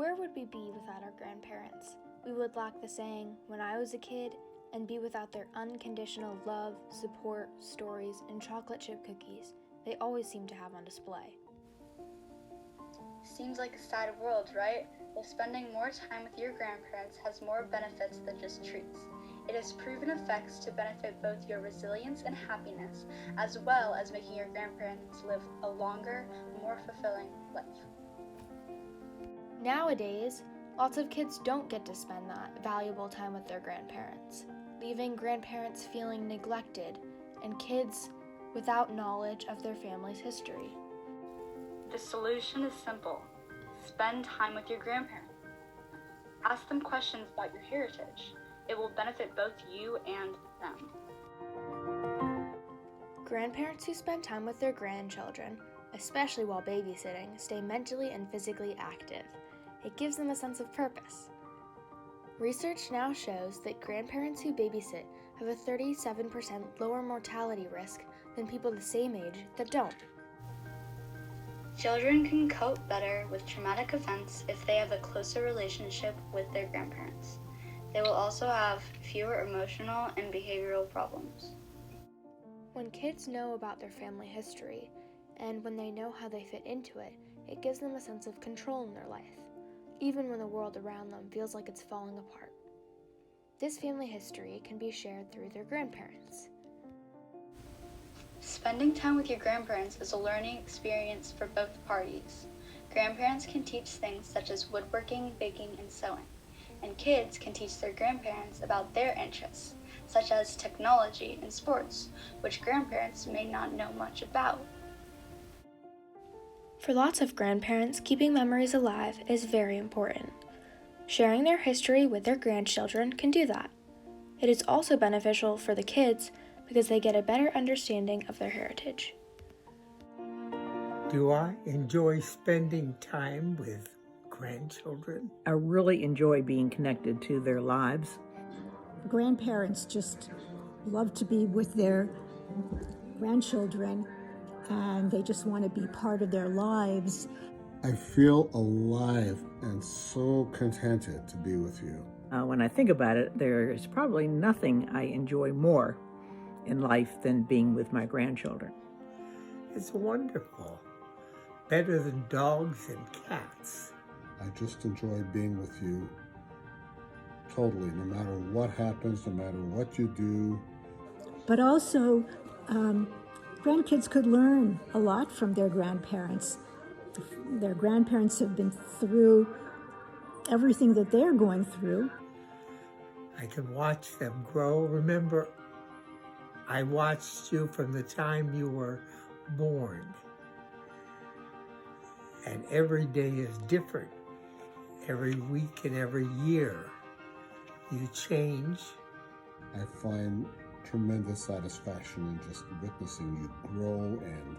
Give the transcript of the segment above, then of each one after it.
Where would we be without our grandparents? We would lack the saying, "When I was a kid," and be without their unconditional love, support, stories, and chocolate chip cookies they always seem to have on display. Seems like a sad world, right? Well, spending more time with your grandparents has more benefits than just treats. It has proven effects to benefit both your resilience and happiness, as well as making your grandparents live a longer, more fulfilling life. Nowadays, lots of kids don't get to spend that valuable time with their grandparents, leaving grandparents feeling neglected and kids without knowledge of their family's history. The solution is simple. Spend time with your grandparents. Ask them questions about your heritage. It will benefit both you and them. Grandparents who spend time with their grandchildren, especially while babysitting, stay mentally and physically active. It gives them a sense of purpose. Research now shows that grandparents who babysit have a 37% lower mortality risk than people the same age that don't. Children can cope better with traumatic events if they have a closer relationship with their grandparents. They will also have fewer emotional and behavioral problems. When kids know about their family history, and when they know how they fit into it, it gives them a sense of control in their life, even when the world around them feels like it's falling apart. This family history can be shared through their grandparents. Spending time with your grandparents is a learning experience for both parties. Grandparents can teach things such as woodworking, baking, and sewing, and kids can teach their grandparents about their interests, such as technology and sports, which grandparents may not know much about. For lots of grandparents, keeping memories alive is very important. Sharing their history with their grandchildren can do that. It is also beneficial for the kids because they get a better understanding of their heritage. Do I enjoy spending time with grandchildren? I really enjoy being connected to their lives. Grandparents just love to be with their grandchildren, and they just want to be part of their lives. I feel alive and so contented to be with you. When I think about it, there's probably nothing I enjoy more in life than being with my grandchildren. It's wonderful. Better than dogs and cats. I just enjoy being with you totally, no matter what happens, no matter what you do. But also, grandkids could learn a lot from their grandparents. Their grandparents have been through everything that they're going through. I can watch them grow. Remember, I watched you from the time you were born. And every day is different. Every week and every year, you change. I find tremendous satisfaction in just witnessing you grow and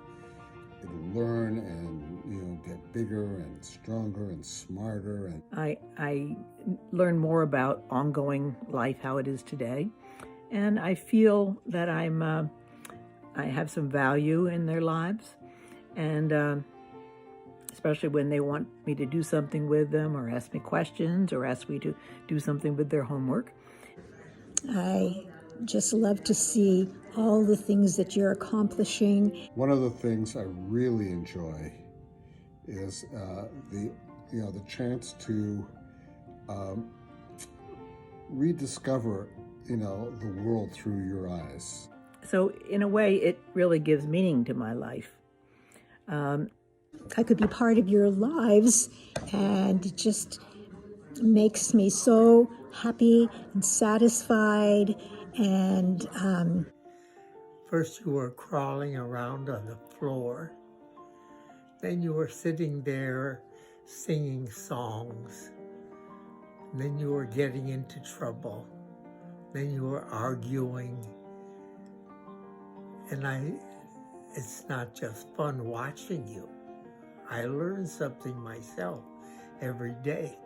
learn and get bigger and stronger and smarter. And I learn more about ongoing life, how it is today, and I feel that I have some value in their lives, and especially when they want me to do something with them or ask me questions or ask me to do something with their homework. I just love to see all the things that you're accomplishing. one of the things I really enjoy is the chance to rediscover the world through your eyes. So in a way, it really gives meaning to my life. I could be part of your lives, and it just makes me so happy and satisfied. And First you were crawling around on the floor. Then you were sitting there singing songs. Then you were getting into trouble. Then you were arguing. And it's not just fun watching you. I learn something myself every day.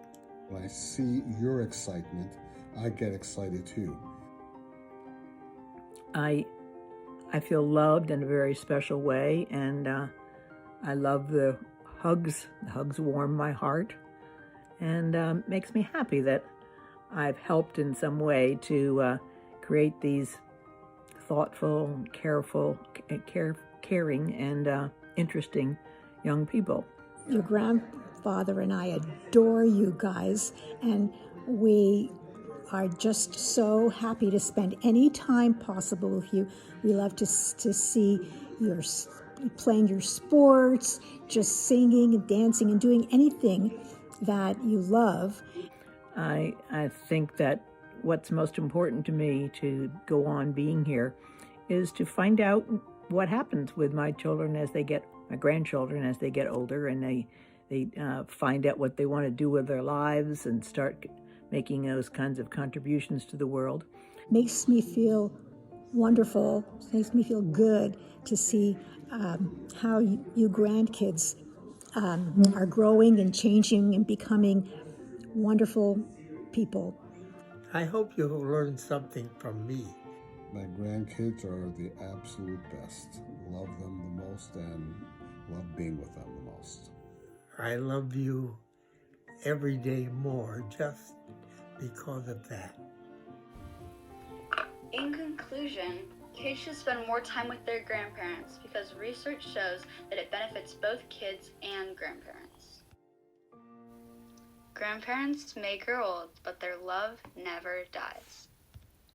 When I see your excitement, I get excited too. I feel loved in a very special way, and I love the hugs. The hugs warm my heart, and makes me happy that I've helped in some way to create these thoughtful, careful, caring, and interesting young people. Your grandfather and I adore you guys, and we are just so happy to spend any time possible with you. We love to see your playing your sports, just singing and dancing and doing anything that you love. I think that what's most important to me to go on being here is to find out what happens with my grandchildren as they get older, and they find out what they want to do with their lives and start making those kinds of contributions to the world. Makes me feel wonderful, makes me feel good to see how you grandkids are growing and changing and becoming wonderful people. I hope you'll learn something from me. My grandkids are the absolute best. Love them the most and love being with them the most. I love you every day more just because of that. In conclusion, kids should spend more time with their grandparents because research shows that it benefits both kids and grandparents. Grandparents may grow old, but their love never dies.